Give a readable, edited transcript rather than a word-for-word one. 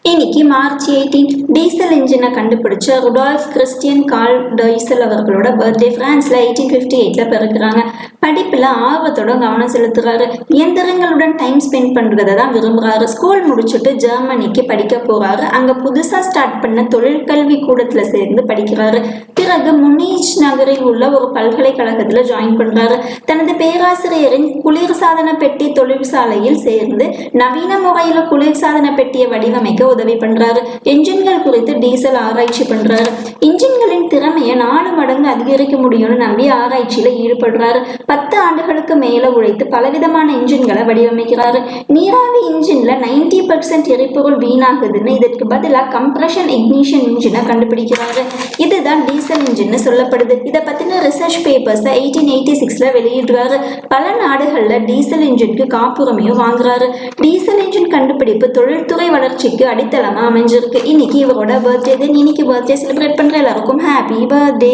இன்னைக்கு March 18 diesel இன்ஜினை கண்டுபிடிச்ச ருடால்ஃப் கிறிஸ்டியன் கார்ல் டீசல் அவர்களோட பர்த்டே. பிரான்ஸ்ல 1858ல பிறக்கிறாங்க. படிப்புல ஆர்வத்தோட கவனம் செலுத்துறாரு. இயந்திரங்களுடன் டைம் ஸ்பெண்ட் பண்றதை தான் விரும்புறாரு. ஸ்கூல் முடிச்சுட்டு ஜெர்மனிக்கு படிக்க போறாரு. அங்க புதுசா ஸ்டார்ட் பண்ண தொழிற்கல்வி கூடத்துல சேர்ந்து படிக்கிறாரு. பிறகு முனிச் நகரில் உள்ள ஒரு பல்கலைக்கழகத்துல ஜாயின் பண்றாரு. தனது பேராசிரியரின் குளிர்சாதன பெட்டி தொழிற்சாலையில் சேர்ந்து நவீன முறையில குளிர்சாதன பெட்டியை வடிவமைக்க உதவி பண்றாரு. என்ஜின்கள் குறித்து டீசல் ஆராய்ச்சி பண்றாரு. இன்ஜின்களின் திறமையை 4 மடங்கு அதிகரிக்க முடியும்னு நம்பி ஆராய்ச்சியில ஈடுபடுறாரு. 10 ஆண்டுகளுக்கு மேல உழைத்து பலவிதமான இன்ஜின்களை வடிவமைக்கிறாரு. நீராவி இன்ஜின்ல 90% எரிபொருள் வீணாகுதுன்னு இதற்கு பதிலாக கம்ப்ரஷன் இக்னிஷன் இன்ஜினை கண்டுபிடிக்கிறாரு. இதுதான் டீசல் இன்ஜின் சொல்லப்படுது. இதை பத்தின ரிசர்ச் பேப்பர்ஸ் 1886ல வெளியிடுறாரு. பல நாடுகள்ல டீசல் இன்ஜினுக்கு காப்புரிமையும் வாங்குறாரு. டீசல் இன்ஜின் கண்டுபிடிப்பு தொழில்துறை வளர்ச்சிக்கு அடித்தளமா அமைஞ்சிருக்கு. இன்னைக்கு இவரோட பர்த்டே. இன்னைக்கு பர்த்டே செலிப்ரேட் பண்ற எல்லாருக்கும் ஹாப்பி பர்த்டே.